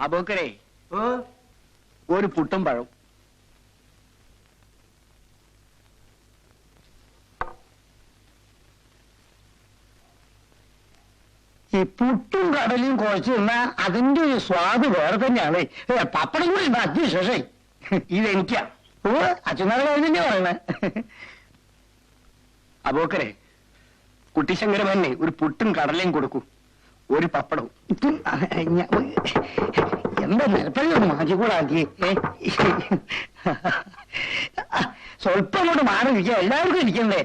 അബോക്കരേ, ഒരു പുട്ടും പഴം. ഈ പുട്ടും കടലും കുഴച്ച് തിന്നാ അതിന്റെ ഒരു സ്വാദ് വേറെ തന്നെയാണ്. പപ്പടം കൂടി ഉണ്ട് അതിശേഷം. ഇതെനിക്കാ. അച്ഛനാളെ തന്നെ പറയണേ. അബോക്കരെ, കുട്ടിശങ്കരമന്നെ ഒരു പുട്ടും കടലയും കൊടുക്കൂ, ഒരു പപ്പടവും. എന്താ നിലപ്പഴി മാറ്റിക്കൂടാക്കി. സ്വല്പം അങ്ങോട്ട് മാറിയിരിക്കുക, എല്ലാവർക്കും ഇരിക്കണ്ടേ.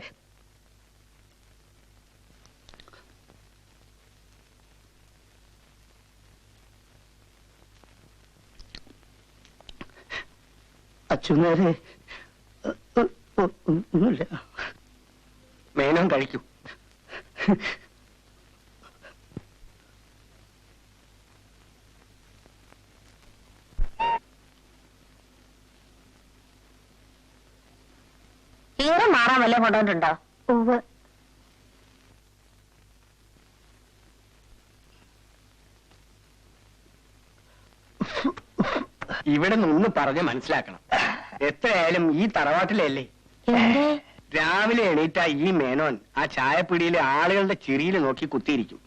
അച്ഛനേരെ ഒന്നുമില്ല. മേനോൻ കഴിക്കൂ. ഈരം മാറാൻ വല്ലതും കൊണ്ടുവന്നിട്ടുണ്ടോ? ഇവിടെ നിന്ന് പറഞ്ഞ് മനസ്സിലാക്കണം. എത്രയായാലും ഈ തറവാട്ടിലല്ലേ. രാവിലെ എണീറ്റ ഈ മേനോൻ ആ ചായപ്പിടിയിലെ ആളുകളുടെ ചിരിയിൽ നോക്കി കുത്തിയിരിക്കും.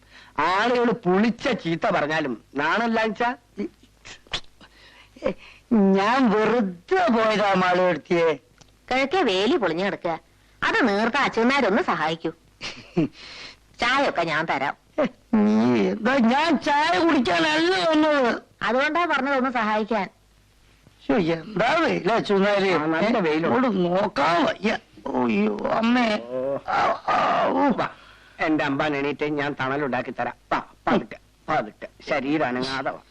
ആളുകൾ പുളിച്ച ചീത്ത പറഞ്ഞാലും നാണല്ലാച്ച. ഞാൻ വെറുതെ പോയതാ മാളെടുത്തിയെ. കിഴക്കേ വേലി പൊളിഞ്ഞു കിടക്കുക. അത് നീർത്ത അച്ഛന്മാരൊന്ന് സഹായിക്കൂ. ചായ ഒക്കെ ഞാൻ തരാം. ഞാൻ ചായ കുടിക്കാനല്ല വന്നത്. അതുകൊണ്ടാ പറഞ്ഞതൊന്ന് സഹായിക്കാൻ. എന്താ വെയില അച്ഛനാര്, നല്ല വെയിലോട് നോക്കാൻ വയ്യ. അയ്യോ അമ്മേ. എന്റെ അമ്പാൻ എണീറ്റ് ഞാൻ തണലുണ്ടാക്കി തരാം. പതുക്കെ പതുക്കെ ശരീരം അനങ്ങാതെ വാ.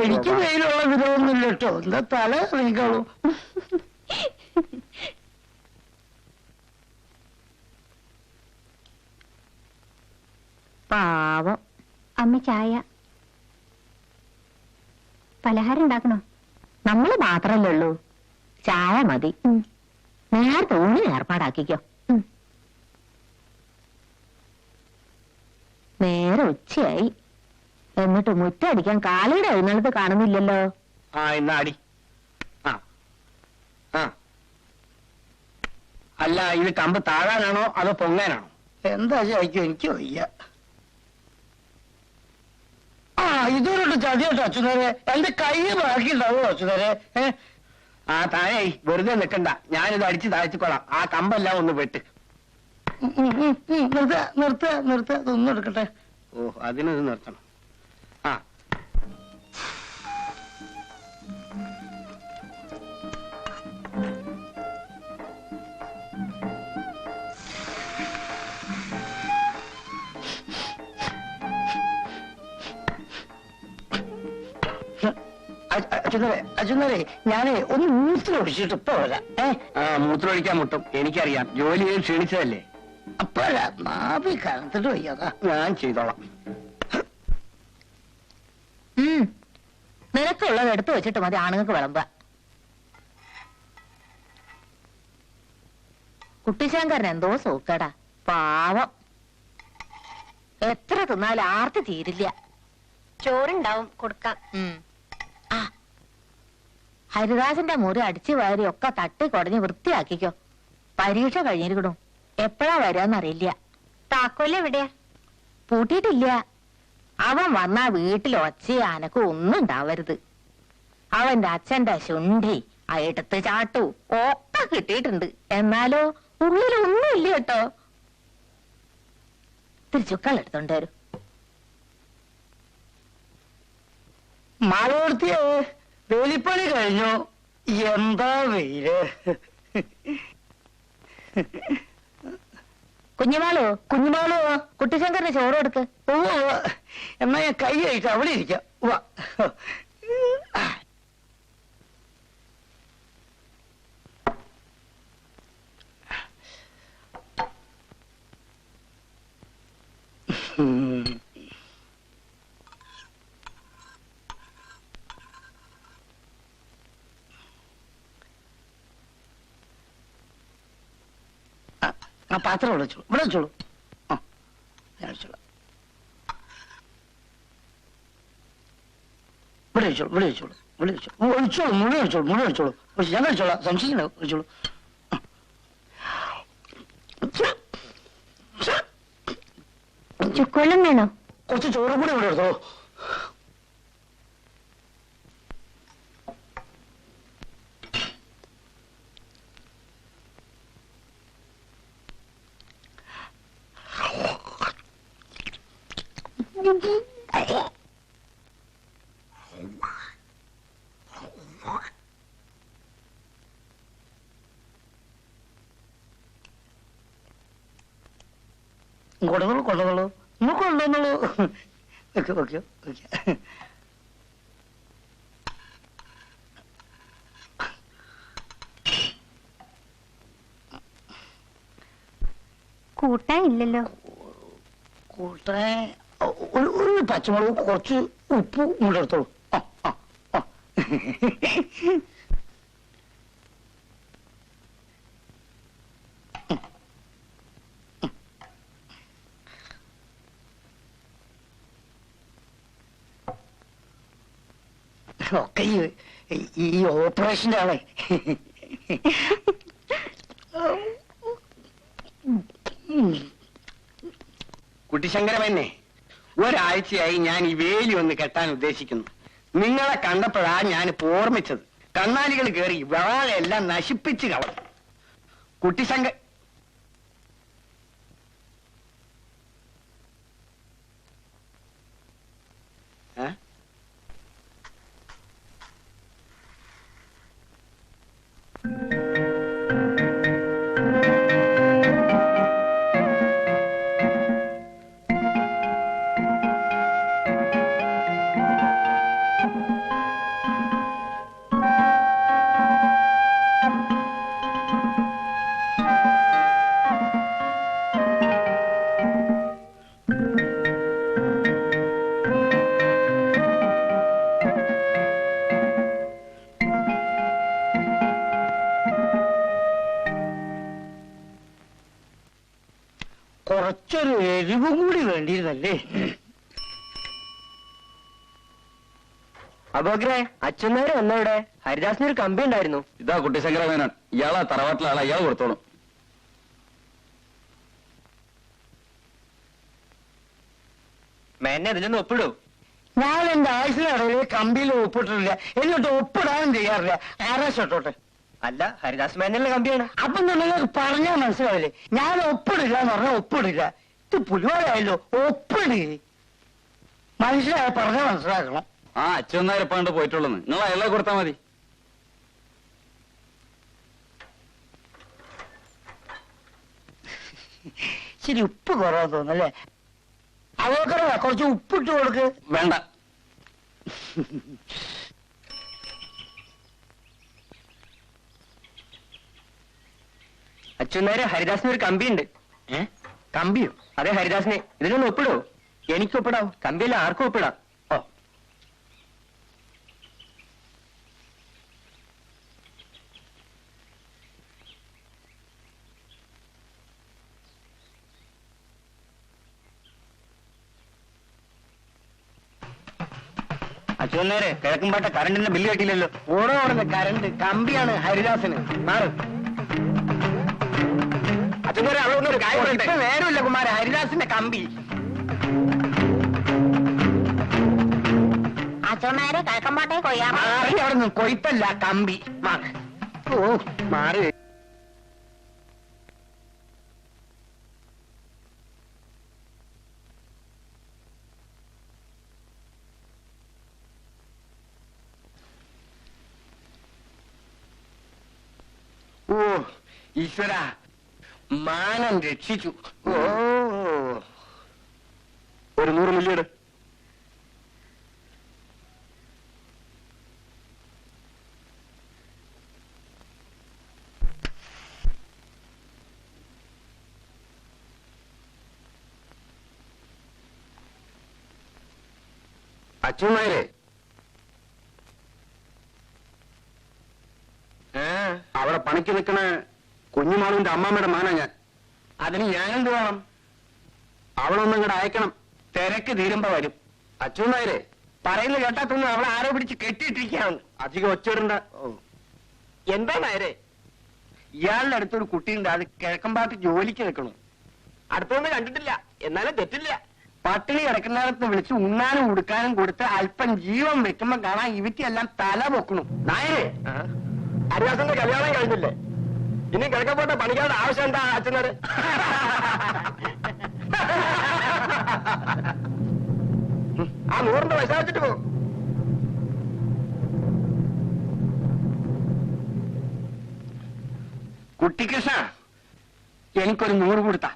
എനിക്ക് വെയിലുള്ള വിധമൊന്നുമില്ല കേട്ടോ. എന്താ തല നീക്കാളൂ. പാവം. അമ്മ ചായ പലഹാരം ഉണ്ടാക്കണോ? നമ്മള് മാത്രല്ലേ ഉള്ളൂ. ചായ മതി. നേരത്തെ ഊണി ഏർപ്പാടാക്കിക്കോ. നേരെ ഉച്ചയായി. എന്നിട്ട് മുറ്റടിക്കാൻ കാലയുടെ എഴുന്നള്ളത്ത് കാണുന്നില്ലല്ലോ. ഇന്നാടി. അല്ല, ഇത് കമ്പ് താഴാനാണോ അതോ പൊങ്ങാനാണോ? എന്താ ചോദിക്കും, എനിക്ക് വയ്യ. ഇതൊരു ചതിയോട്ടോ അച്ഛനേരെ. എന്റെ കൈ ബാക്കിയുണ്ടാവോ അച്ഛനേരെ? താഴെ വെറുതെ നിൽക്കണ്ട, ഞാനിത് അടിച്ച് താഴ്ത്തിക്കൊള്ളാം. ആ കമ്പെല്ലാം ഒന്ന് വെട്ട്. നിർത്ത ഇതൊന്നും എടുക്കട്ടെ. ഓ, അതിനത് നിർത്തണം. അച്ഛനേരെ ഞാനേ ഒന്ന് മൂത്രമൊഴിച്ചിട്ട് ഇപ്പൊ വരാം. മൂത്രമൊഴിക്കാൻ മുട്ടും, എനിക്കറിയാം. ജോലി ചെയ്ത് ക്ഷീണിച്ചതല്ലേ. അപ്പഴാ നാഭി കനത്തിട്ട് വയ്യാതാ. ഞാൻ ചെയ്തോളാം. നിനക്കുള്ളത് എടുത്തു വെച്ചിട്ട് മതി ആണുങ്ങൾക്ക് വിളമ്പ. കുട്ടിശങ്കരൻ എന്തോ സൂക്കടാ, പാവം. എത്ര തിന്നാലും ആർത്തി തീരില്ല. ചോറുണ്ടാവും, കൊടുക്കാം. ഹരിദാസന്റെ മുറി അടിച്ചു വാരി ഒക്കെ തട്ടി കൊടഞ്ഞ് വൃത്തിയാക്കിക്കോ. പരീക്ഷ കഴിഞ്ഞിരിക്കണു. എപ്പോഴാ വരാന്നറിയില്ല. താക്കോല് എവിടെയാ? പൂട്ടിയിട്ടില്ല. അവൻ വന്നാ വീട്ടിൽ ഒച്ചയും അനക്കും ഒന്നും ഉണ്ടാവരുത്. അവന്റെ അച്ഛന്റെ ശുണ്ഠി എടുത്ത് ചാട്ടു ഒക്കെ കിട്ടിയിട്ടുണ്ട്. എന്നാലോ ഉള്ളിലൊന്നും ഇല്ല കേട്ടോ. തിരിച്ചുക്കൾ എടുത്തോണ്ട് വരും. മാളവർത്തിയെ വേലിപ്പണി കഴിഞ്ഞു. എന്താ വെയില്. കുഞ്ഞുമാളോ കുട്ടിശങ്കറിന് ചോറ് കൊടുക്ക്. എന്നാ ഞാൻ കൈ കഴിച്ച് അവിടെ ഇരിക്കാം. ആ പാത്രം ഇവിടെ വെച്ചോളൂ, ഇവിടെ വെച്ചോളൂ. ആ ഞാൻ വെച്ചോളാം. ഇവിടെ വെച്ചോളൂ, ഇവിടെ വെച്ചോളൂ, ഇവിടെ വെച്ചോളൂ. ഒഴിച്ചോളൂ, മുഴുവൻ വെച്ചോളൂ, മുഴുവൻ വെച്ചോളൂ. ഞാൻ കഴിച്ചോളാം, സംശയിക്കണ്ട, വെച്ചോളൂ. ചുക്കുവെള്ളം വേണോ? കുറച്ച് ചോറ് കൂടി ഇവിടെ എടുത്തോ. കൊണ്ടുവന്നോളൂ, കൊണ്ടുവന്നോളൂ, നമുക്ക് കൊണ്ടുവന്നോളൂ. Okay okay okay. കൂട്ടാൻ ഇല്ലല്ലോ. കൂട്ടാൻ ഒരു പച്ചമുളക്, കുറച്ച് ഉപ്പ് കൂടെ എടുത്തോളൂ. ആ ആ ആ. ഒക്കെ ഈ ഓപ്പറേഷന്റെ ആളെ. കുട്ടിശങ്കരമെന്നെ, ഒരാഴ്ചയായി ഞാൻ ഈ വേലി ഒന്ന് കെട്ടാൻ ഉദ്ദേശിക്കുന്നു. നിങ്ങളെ കണ്ടപ്പോഴാ ഞാൻ ഓർമ്മിച്ചത്. കണ്ണാലികൾ കയറി വാഴയെല്ലാം നശിപ്പിച്ച് കളഞ്ഞു. കുട്ടിശങ്ക ഏ? കുറച്ചൊരു എരിവും കൂടി വേണ്ടിയിരുന്നല്ലേ? അബോഗ്രെ, അച്ഛനേരെ വന്നവിടെ ഹരിദാസിനൊരു കമ്പി ഉണ്ടായിരുന്നു. ഇതാ കുട്ടിശങ്കരമേനോൻ, ഇയാളാ തറവാട്ടിലെ ആളാ, ഇയാൾ കൊടുത്തോളും. മേനെ ഇതിലൊന്ന് ഒപ്പിടൂ. ഞാൻ എന്റെ ആയുസിനിടയിൽ കമ്പിയിൽ ഒപ്പിട്ടിട്ടില്ല, എന്നിട്ട് ഒപ്പിടാനും ചെയ്യാറില്ല. ആരാ ഷോട്ടോട്ടെ. അല്ല, ഹരിദാസ് മേനല്ലേ കമ്പിയാണ്. അപ്പൊ നിങ്ങൾക്ക് പറഞ്ഞാൽ മനസ്സിലാവില്ലേ? ഞാൻ ഒപ്പിടില്ല എന്ന് പറഞ്ഞാൽ ഒപ്പിടില്ല. ഇത് പുലിവാലായല്ലോ, ഒപ്പിട്. മനുഷ്യരായ പറഞ്ഞാൽ മനസ്സിലാക്കണം. ആ അച്ഛനാരെ എപ്പാണ്ട് പോയിട്ടുള്ളന്ന്, നിങ്ങൾ അയാളെ കൊടുത്താൽ മതി. ശരി, ഉപ്പ് കുറവാന്ന് തോന്നല്ലേ? അതൊക്കെ കുറച്ച് ഉപ്പിട്ട് കൊടുക്ക്. വേണ്ട. അച്ഛനേരെ ഹരിദാസിനൊരു കമ്പിയുണ്ട്. കമ്പിയോ? അതെ, ഹരിദാസിനെ. ഇതിലൊന്ന് ഒപ്പിടൂ. എനിക്ക് ഒപ്പിടാവും. കമ്പിയല്ല, ആർക്കും ഒപ്പിടാം. ഓ, അച്ഛനേരെ കിഴക്കുംപാട്ട കറണ്ടിന്റെ ബില്ല് കെട്ടിയില്ലല്ലോ. ഓടോടുന്ന കരണ്ട് കമ്പിയാണ് ഹരിദാസന്. മാറ്. അച്ഛനേരെ അവിടെ ഒന്നൊരു കാര്യം പറയട്ടെ. ഇപ്പൊ നേരമില്ല കുമാര, ഹരിദാസിന്റെ കമ്പി. അച്ഛന്മാരെ കിഴക്കമ്പാട്ടെ കൊയ്യാറ. മാറി അവിടെ നിന്ന്, കൊയ്ത്തല്ല കമ്പി. മാറ്. ഓ, മാറി. ഓ ഈശ്വര, മാനം രക്ഷിച്ചു. ഓ, ഒരു 100 മില്ലിയുടെ. അച്ഛനായരെ അവിടെ പണിക്ക് നിൽക്കണ കുഞ്ഞുമാളുവിന്റെ അമ്മാമ്മയുടെ മാനാ ഞാൻ. അതിന് ഞാനെന്ത് വേണം? അവളൊന്നും ഇങ്ങോട്ട് അയക്കണം. തിരക്ക് തീരുമ്പോ വരും. അച്ഛനായരെ പറയുന്നത് കേട്ടാത്തൊന്നും അവളെ ആരോ പിടിച്ച് കെട്ടിയിട്ടിരിക്കുകയാണ്. അധികം ഒച്ചിടണ്ട. എന്താണായരെ? ഇയാളുടെ അടുത്തൊരു കുട്ടിയുണ്ട്. അത് കിഴക്കമ്പാട്ട് ജോലിക്ക് നിൽക്കണു. അടുത്തൊന്നും കണ്ടിട്ടില്ല, എന്നാലും തെറ്റില്ല. പട്ടിണി കിടക്കുന്നിടത്ത് വിളിച്ച് ഉണ്ണാനും ഉടുക്കാനും കൊടുത്ത് അല്പം ജീവൻ വെക്കുമ്പോ കാണാൻ ഇവറ്റെല്ലാം തല പൊക്കണു. നായരെ, ഹരിദാസന്റെ കല്യാണം കഴിഞ്ഞില്ലേ? ഇനി കിഴക്കപ്പോട്ടെ പണിക്കാരുടെ ആവശ്യം എന്താ അച്ഛനോട്? ആ 100 പൈസ വെച്ചിട്ട് പോകും. കുട്ടിക്കൃഷ്ണ, എനിക്കൊരു 100 കൊടുത്ത.